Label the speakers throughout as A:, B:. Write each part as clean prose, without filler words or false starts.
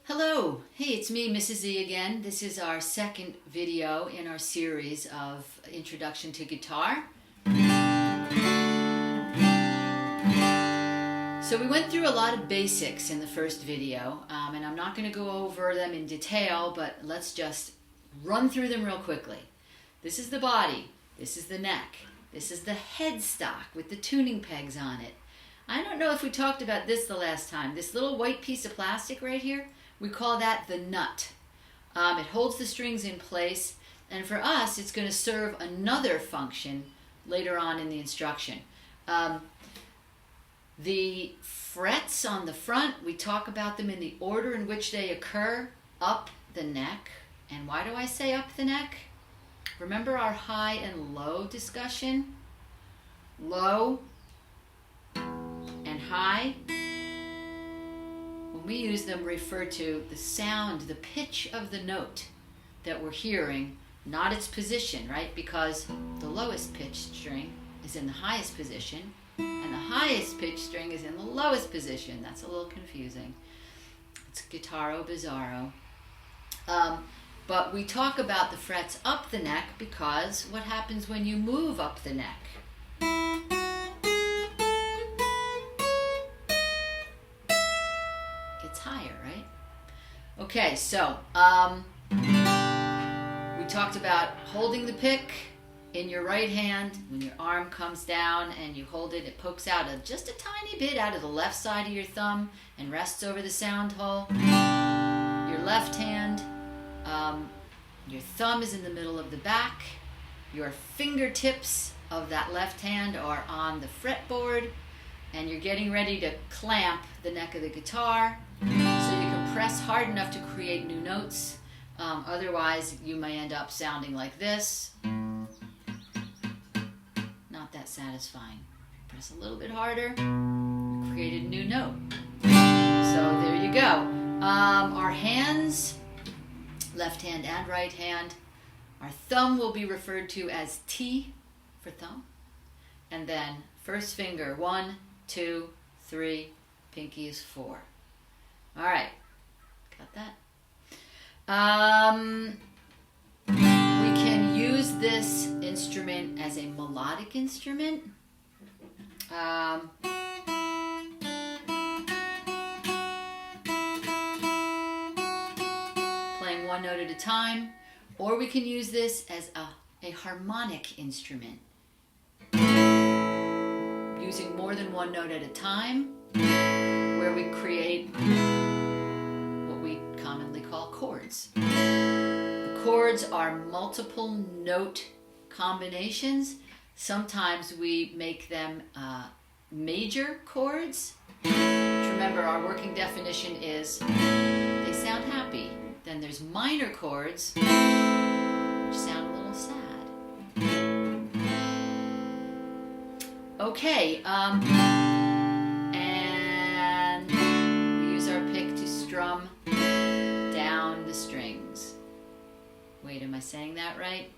A: Hello, hey, it's me, Mrs. Z again. This is our second video in our series of Introduction to Guitar. So we went through a lot of basics in the first video, and I'm not going to go over them in detail, but let's just run through them real quickly. This is the body, this is the neck, this is the headstock with the tuning pegs on it. I don't know if we talked about this the last time. This little white piece of plastic right here, we call that the nut. It holds the strings in place, and for us it's going to serve another function later on in the instruction. The frets on the front, we talk about them in the order in which they occur up the neck. And why do I say up the neck? Remember our high and low discussion? Low and high, when we use them, refer to the sound, the pitch of the note that we're hearing, not its position, right? Because the lowest pitched string is in the highest position, and the highest pitched string is in the lowest position. That's a little confusing. It's guitaro bizarro. But we talk about the frets up the neck because what happens when you move up the neck? It's higher, right? Okay, so we talked about holding the pick in your right hand. When your arm comes down and you hold it, it pokes out just a tiny bit out of the left side of your thumb and rests over the sound hole. Your left hand, your thumb is in the middle of the back. Your fingertips of that left hand are on the fretboard, and you're getting ready to clamp the neck of the guitar so you can press hard enough to create new notes. Otherwise, you may end up sounding like this. Not that satisfying. Press a little bit harder, create a new note. So there you go. Our hands, left hand and right hand, our thumb will be referred to as T for thumb. And then first finger, 1, 2, 3, pinky is 4. All right, got that? We can use this instrument as a melodic instrument. Playing one note at a time, or we can use this as a harmonic instrument, using more than one note at a time, where we create what we commonly call chords. The chords are multiple note combinations. Sometimes we make them major chords, which, remember, our working definition is they sound happy. Then there's minor chords, which sound a little sad. Okay, and we use our pick to strum down the strings. Wait, am I saying that right?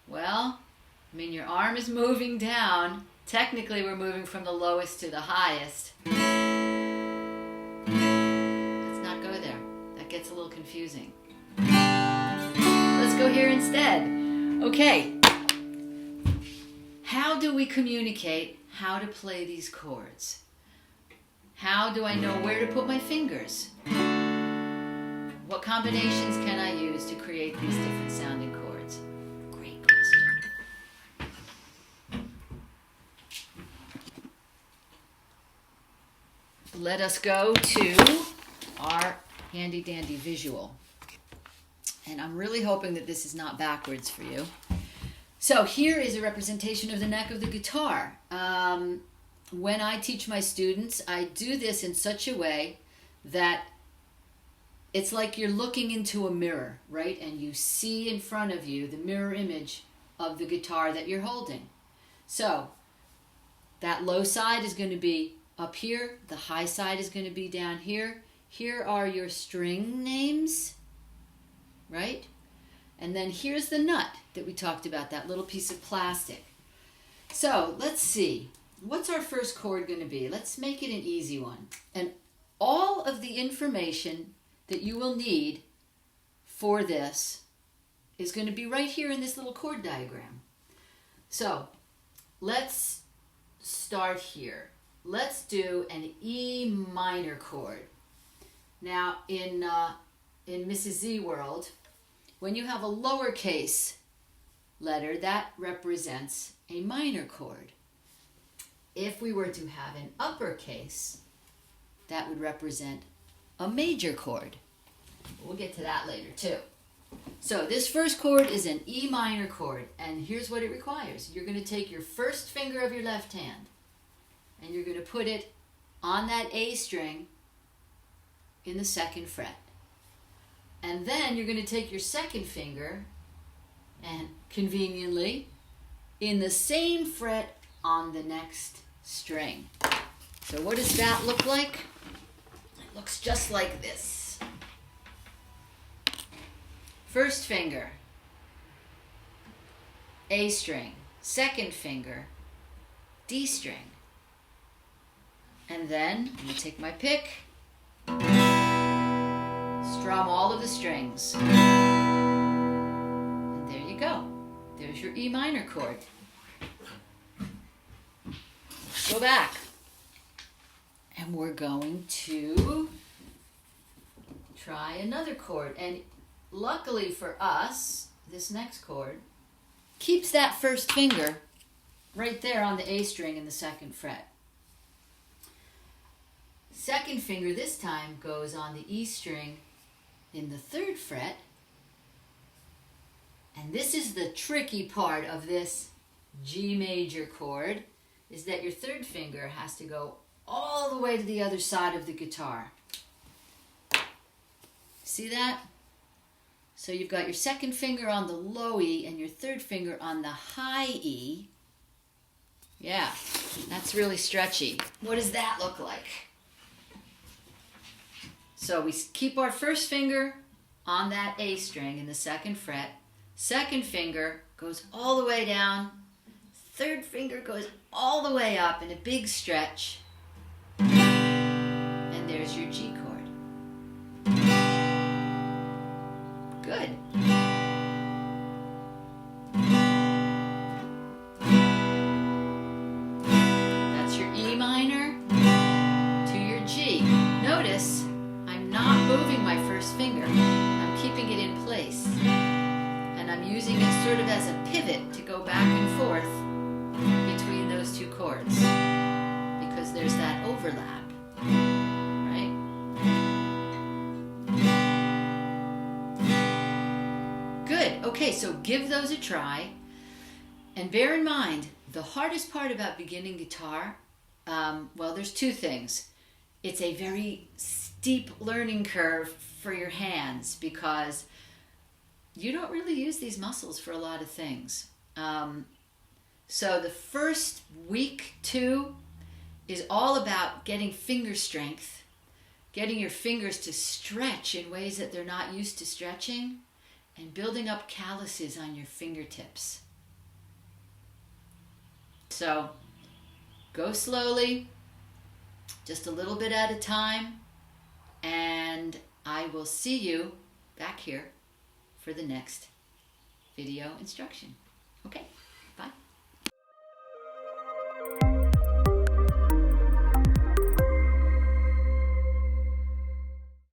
A: Well, I mean, your arm is moving down. Technically, we're moving from the lowest to the highest. Let's not go there. That gets a little confusing. Let's go here instead. Okay. How do we communicate how to play these chords? How do I know where to put my fingers? What combinations can I use to create these different sounding chords? Great question. Let us go to our handy dandy visual. And I'm really hoping that this is not backwards for you. So here is a representation of the neck of the guitar. When I teach my students, I do this in such a way that it's like you're looking into a mirror, right? And you see in front of you the mirror image of the guitar that you're holding. So that low side is going to be up here. The high side is going to be down here. Here are your string names, right? And then here's the nut that we talked about, that little piece of plastic. So let's see. what's our first chord going to be? Let's make it an easy one. And all of the information that you will need for this is going to be right here in this little chord diagram. So let's start here. Let's do an E minor chord. Now in Mrs. Z world, when you have a lowercase letter, that represents a minor chord. If we were to have an uppercase, that would represent a major chord. We'll get to that later too. So this first chord is an E minor chord, and here's what it requires. You're going to take your first finger of your left hand, and you're going to put it on that A string in the 2nd fret. And then you're going to take your second finger and conveniently in the same fret on the next string. So what does that look like? It looks just like this. First finger, A string. Second finger, D string. And then I'm going to take my pick, strum all of the strings. And there you go. There's your E minor chord. Go back. And we're going to try another chord. And luckily for us, this next chord keeps that first finger right there on the A string in the 2nd fret. Second finger this time goes on the E string in the 3rd fret. And this is the tricky part of this G major chord, is that your 3rd finger has to go all the way to the other side of the guitar. See that? So you've got your 2nd finger on the low E and your 3rd finger on the high E. Yeah, that's really stretchy. What does that look like? So we keep our first finger on that A string in the 2nd fret. 2nd finger goes all the way down. 3rd finger goes all the way up in a big stretch. And there's your G chord. Good. That's your E minor to your G. Notice I'm not moving my first finger. I'm keeping it in place. And I'm using it sort of as a pivot to go back and forth between those two chords, because there's that overlap, right? Good. Okay, so give those a try. And bear in mind, the hardest part about beginning guitar, well, there's 2 things. It's a very steep learning curve for your hands, because you don't really use these muscles for a lot of things. So the first week, 2, is all about getting finger strength, getting your fingers to stretch in ways that they're not used to stretching, and building up calluses on your fingertips. So go slowly, just a little bit at a time, and I will see you back here for the next video instruction. Okay.